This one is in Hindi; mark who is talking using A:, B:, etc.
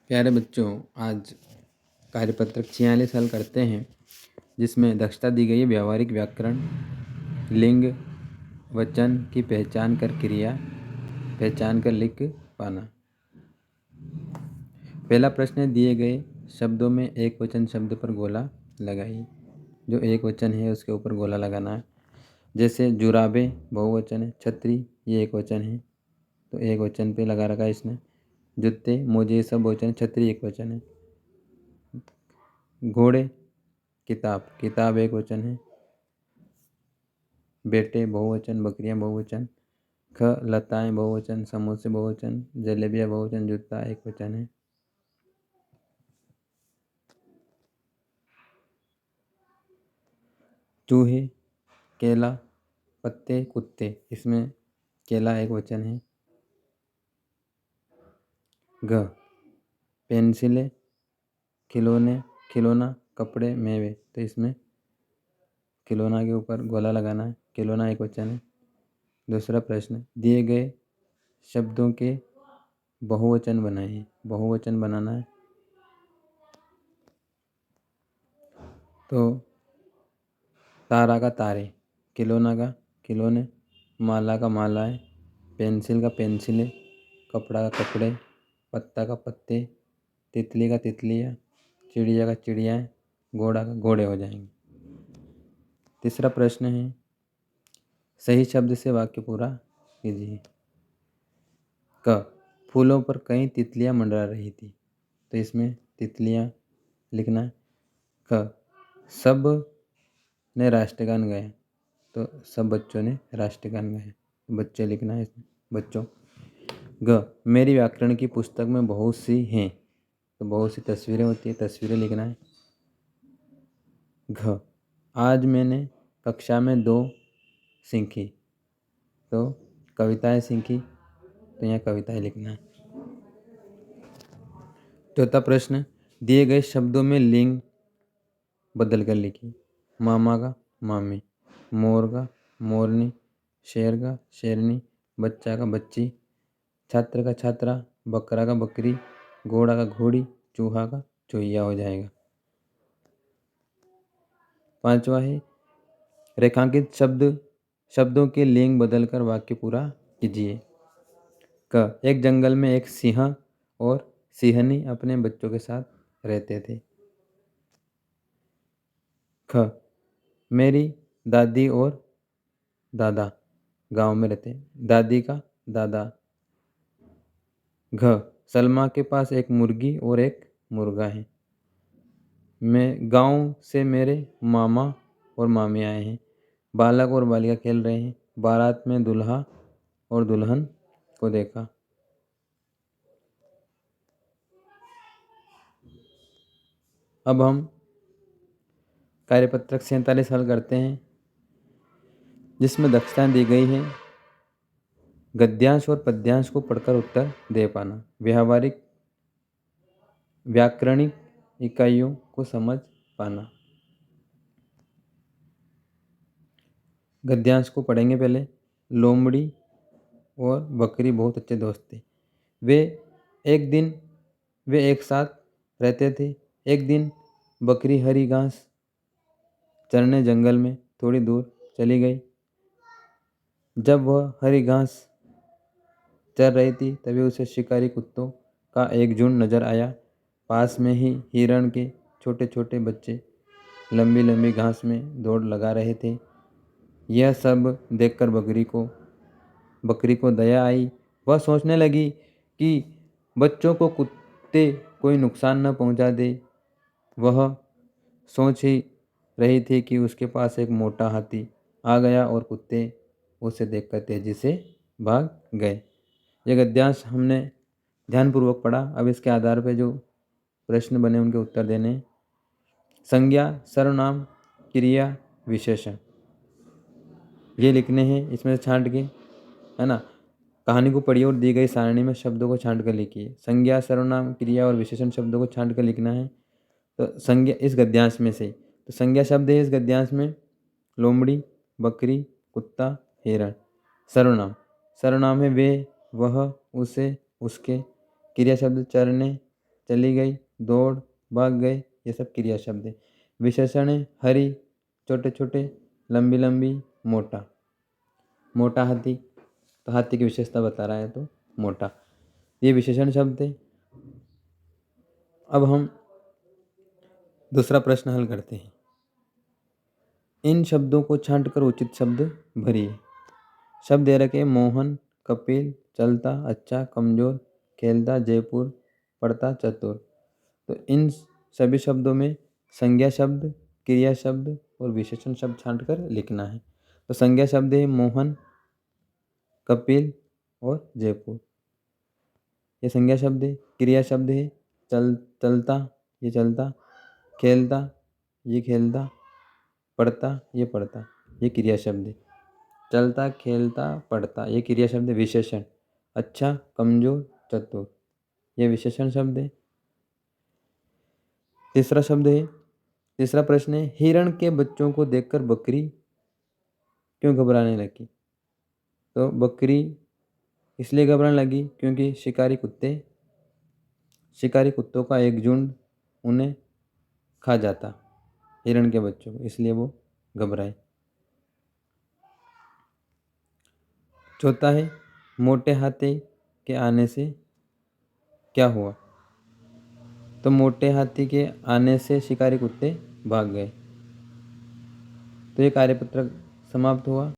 A: प्यारे बच्चों, आज कार्यपत्रक 46 हल करते हैं, जिसमें दक्षता दी गई है व्यावहारिक व्याकरण, लिंग, वचन की पहचान कर क्रिया, पहचान कर लिख पाना। पहला प्रश्न है, दिए गए शब्दों में एक वचन शब्द पर गोला लगाइए। जो एक वचन है उसके ऊपर गोला लगाना है। जैसे जुराबे बहुवचन है, छतरी ये एक वचन है तो एक वचन पे लगा रखा है इसने। जूते मोजे सब बहुवचन, छतरी एक वचन है। घोड़े किताब, किताब एक वचन है। बेटे बहुवचन, बकरियां बहुवचन। ख लताएं बहुवचन, समोसे बहुवचन, जलेबियां बहुवचन, जूता एक वचन है। चूहे, केला, पत्ते, कुत्ते, इसमें केला एक वचन है। घ पेंसिलें, खिलौने, खिलौना, कपड़े, मेवे, तो इसमें खिलौना के ऊपर गोला लगाना है। खिलौना एक वचन है। दूसरा प्रश्न, दिए गए शब्दों के बहुवचन बनाइए। बहुवचन बनाना है तो तारा का तारे, खिलौना का खिलौने, माला का मालाएं, पेंसिल का पेंसिलें, कपड़ा का कपड़े, पत्ता का पत्ते, तितली का तितलियाँ, चिड़िया का चिड़ियाँ, घोड़ा का घोड़े हो जाएंगे। तीसरा प्रश्न है, सही शब्द से वाक्य पूरा कीजिए। क फूलों पर कई तितलियाँ मंडरा रही थी, तो इसमें तितलियाँ लिखना है। क सब ने राष्ट्रगान गाया, तो सब बच्चों ने राष्ट्रगान गाया, बच्चे लिखना है इसमें, बच्चों। ग मेरी व्याकरण की पुस्तक में बहुत सी हैं, तो बहुत सी तस्वीरें होती है, तस्वीरें लिखना है। घ आज मैंने कक्षा में 2 सीखी, तो कविताएं सीखी, तो यहाँ कविताएं लिखना है। चौथा प्रश्न, दिए गए शब्दों में लिंग बदल कर लिखिए। मामा का मामी, मोर का मोरनी, शेर का शेरनी, बच्चा का बच्ची, छात्र का छात्रा, बकरा का बकरी, घोड़ा का घोड़ी, चूहा का चूहिया हो जाएगा। पांचवा है, रेखांकित शब्दों के लिंग बदलकर वाक्य पूरा कीजिए। क एक जंगल में एक सिंह और सिंहनी अपने बच्चों के साथ रहते थे। ख मेरी दादी और दादा गांव में रहते हैं, दादी का दादा। घ सलमा के पास एक मुर्गी और एक मुर्गा है। मैं गांव से मेरे मामा और मामी आए हैं। बालक और बालिका खेल रहे हैं। बारात में दूल्हा और दुल्हन को देखा। अब हम कार्यपत्रक 47 हल करते हैं, जिसमें दक्षताएं दी गई हैं। गद्यांश और पद्यांश को पढ़कर उत्तर दे पाना, व्यावहारिक व्याकरणिक इकाइयों को समझ पाना। गद्यांश को पढ़ेंगे पहले। लोमड़ी और बकरी बहुत अच्छे दोस्त थे। वे एक साथ रहते थे। एक दिन बकरी हरी घास चरने जंगल में थोड़ी दूर चली गई। जब वह हरी घास चर रही थी तभी उसे शिकारी कुत्तों का एक झुंड नजर आया। पास में ही हिरण के छोटे छोटे बच्चे लंबी लंबी घास में दौड़ लगा रहे थे। यह सब देखकर बकरी को दया आई। वह सोचने लगी कि बच्चों को कुत्ते कोई नुकसान न पहुंचा दे। वह सोच ही रही थी कि उसके पास एक मोटा हाथी आ गया और कुत्ते उसे देखकर तेजी से भाग गए। यह गद्यांश हमने ध्यानपूर्वक पढ़ा। अब इसके आधार पर जो प्रश्न बने उनके उत्तर देने हैं। संज्ञा, सर्वनाम, क्रिया, विशेषण, ये लिखने हैं इसमें से छांट के, है ना। कहानी को पढ़िए और दी गई सारणी में शब्दों को छांट कर लिखिए। संज्ञा, सर्वनाम, क्रिया और विशेषण शब्दों को छांट कर लिखना है। तो संज्ञा इस गद्यांश में से, तो संज्ञा शब्द है इस गद्यांश में लोमड़ी, बकरी, कुत्ता, हिरण। सर्वनाम है वे, वह, उसे, उसके। क्रिया शब्द चरने, चली गई, दौड़, भाग गए, ये सब क्रिया शब्द है। विशेषण है हरी, छोटे छोटे, लंबी लंबी, मोटा। मोटा हाथी, तो हाथी की विशेषता बता रहा है तो मोटा, ये विशेषण शब्द है। अब हम दूसरा प्रश्न हल करते हैं। इन शब्दों को छांटकर उचित शब्द भरिए। शब्द दे रखे मोहन, कपिल, चलता, अच्छा, कमजोर, खेलता, जयपुर, पढ़ता, चतुर। तो इन सभी शब्दों में संज्ञा शब्द, क्रिया शब्द और विशेषण शब्द छांटकर लिखना है। तो संज्ञा शब्द है मोहन, कपिल और जयपुर, ये संज्ञा शब्द है। क्रिया शब्द है चलता, ये चलता, खेलता, ये खेलता, पढ़ता, ये पढ़ता, ये क्रिया शब्द है। चलता, खेलता, पढ़ता, ये क्रिया शब्द है। विशेषण अच्छा, कमजोर, चतुर, ये विशेषण शब्द है। तीसरा प्रश्न है हिरण के बच्चों को देखकर बकरी क्यों घबराने लगी। तो बकरी इसलिए घबराने लगी क्योंकि शिकारी कुत्तों का एक झुंड उन्हें खा जाता, हिरण के बच्चों को, इसलिए वो घबराए। चौथा है मोटे हाथी के आने से क्या हुआ। तो मोटे हाथी के आने से शिकारी कुत्ते भाग गए। तो ये कार्यपत्र समाप्त हुआ।